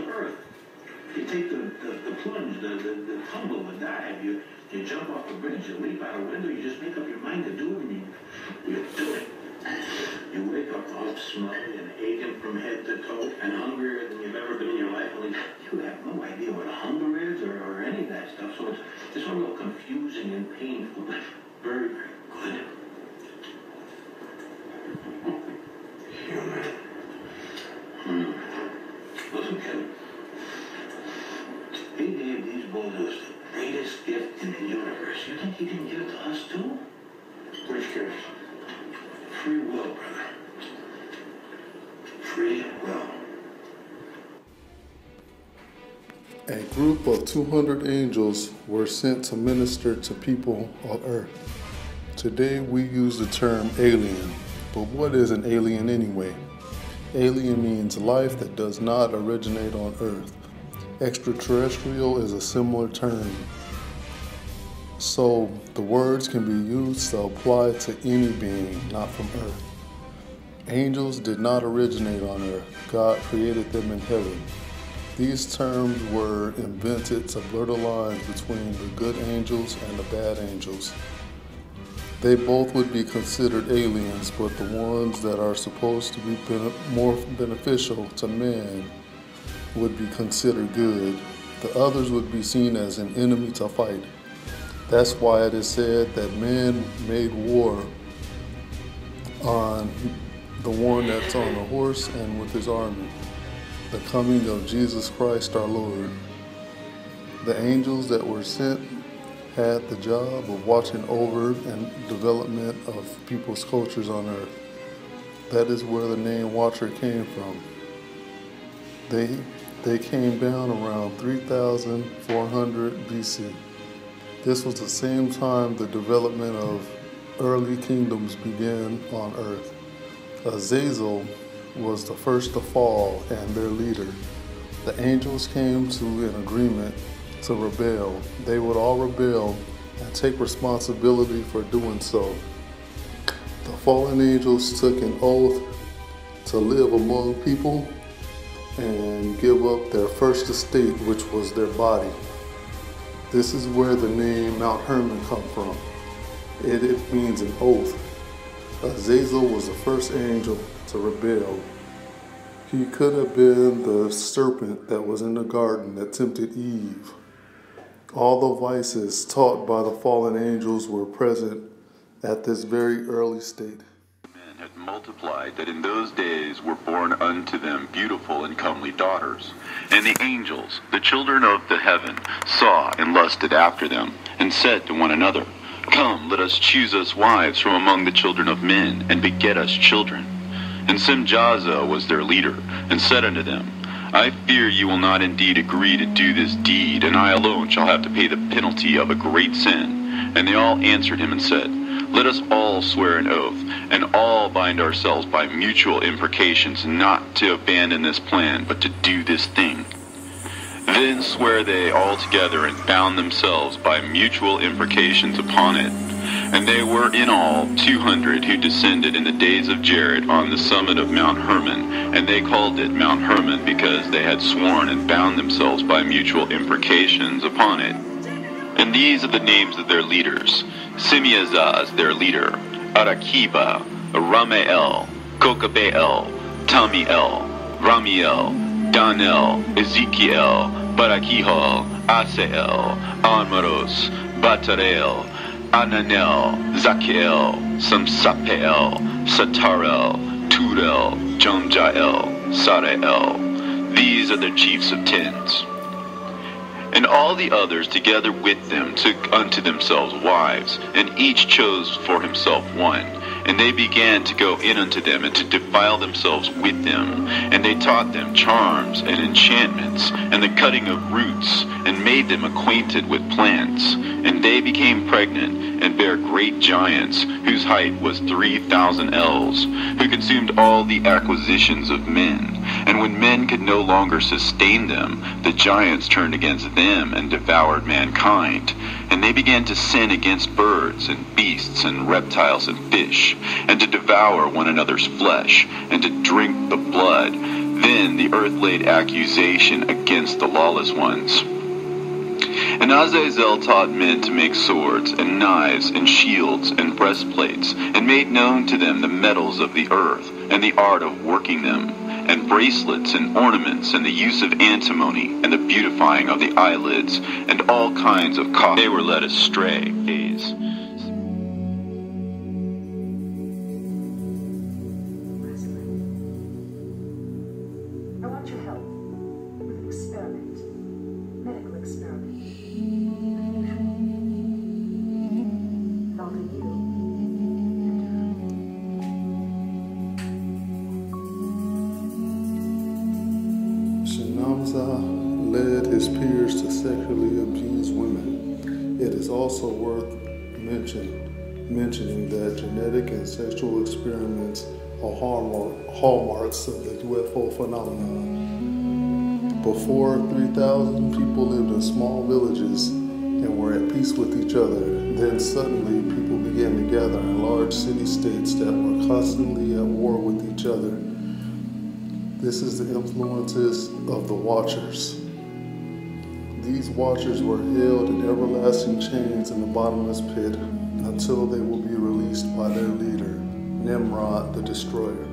earth. You take the plunge, the tumble, the dive, you jump off a bridge, you leap out a window, you just make up your mind to do it, and you do it. You wake up all smelly and aching from head to toe and hungrier than you've ever been in your life. Only you have no idea what hunger is or any of that stuff. So it's all real confusing and painful, but very, very good. Human. Listen, Kevin. He gave these boulders the greatest gift in the universe. You think he didn't give it to us, too? Which gift? Free will, brother. Free will. A group of 200 angels were sent to minister to people on earth. Today we use the term alien, but what is an alien anyway? Alien means life that does not originate on earth. Extraterrestrial is a similar term. So the words can be used to apply to any being not from earth. Angels did not originate on earth. God created them in heaven. These terms were invented to blur the lines between the good angels and the bad angels. They both would be considered aliens, but the ones that are supposed to be more beneficial to man would be considered good. The others would be seen as an enemy to fight. That's why it is said that man made war on the one that's on a horse and with his army, the coming of Jesus Christ our Lord. The angels that were sent had the job of watching over and development of people's cultures on earth. That is where the name Watcher came from. They came down around 3400 BC. This was the same time the development of early kingdoms began on earth. Azazel was the first to fall and their leader. The angels came to an agreement to rebel. They would all rebel and take responsibility for doing so. The fallen angels took an oath to live among people and give up their first estate, which was their body. This is where the name Mount Hermon comes from. It means an oath. Azazel was the first angel to rebel. He could have been the serpent that was in the garden that tempted Eve. All the vices taught by the fallen angels were present at this very early state. Men had multiplied that in those days were born unto them beautiful and comely daughters. And the angels, the children of the heaven, saw and lusted after them, and said to one another, Come, let us choose us wives from among the children of men, and beget us children. And Simjaza was their leader, and said unto them, I fear you will not indeed agree to do this deed, and I alone shall have to pay the penalty of a great sin. And they all answered him and said, Let us all swear an oath, and all bind ourselves by mutual imprecations not to abandon this plan, but to do this thing. Then swear they all together and bound themselves by mutual imprecations upon it. And they were in all 200 who descended in the days of Jared on the summit of Mount Hermon, and they called it Mount Hermon because they had sworn and bound themselves by mutual imprecations upon it. And these are the names of their leaders: Simeazaz, their leader, Arakiba, Ramael, Kokabeel, Tamiel, Ramiel, Danel, Ezekiel, Barakihal, Asael, Anmaros, Batarel, Ananel, Zakiel, Samsapeel, Satarel, Turel, Jomjael, Sarael. These are the chiefs of tens. And all the others together with them took unto themselves wives, and each chose for himself one. And they began to go in unto them, and to defile themselves with them. And they taught them charms and enchantments, and the cutting of roots, and made them acquainted with plants. And they became pregnant, and bare great giants, whose height was 3,000 ells, who consumed all the acquisitions of men. And when men could no longer sustain them, the giants turned against them, and devoured mankind. And they began to sin against birds, and beasts, and reptiles, and fish, and to devour one another's flesh, and to drink the blood. Then the earth laid accusation against the lawless ones. And Azazel taught men to make swords, and knives, and shields, and breastplates, and made known to them the metals of the earth, and the art of working them, and bracelets, and ornaments, and the use of antimony, and the beautifying of the eyelids, and all kinds of caution. They were led astray. I want your help with an experiment, medical experiment. Involving you and Shinamza led his peers to sexually abuse women. It is also worth mentioning that genetic and sexual experiments are hallmarks of the UFO phenomenon. Before 3,000 people lived in small villages and were at peace with each other. Then suddenly people began to gather in large city-states that were constantly at war with each other. This is the influences of the Watchers. These Watchers were held in everlasting chains in the bottomless pit until they will be released by their leader, Nimrod the Destroyer.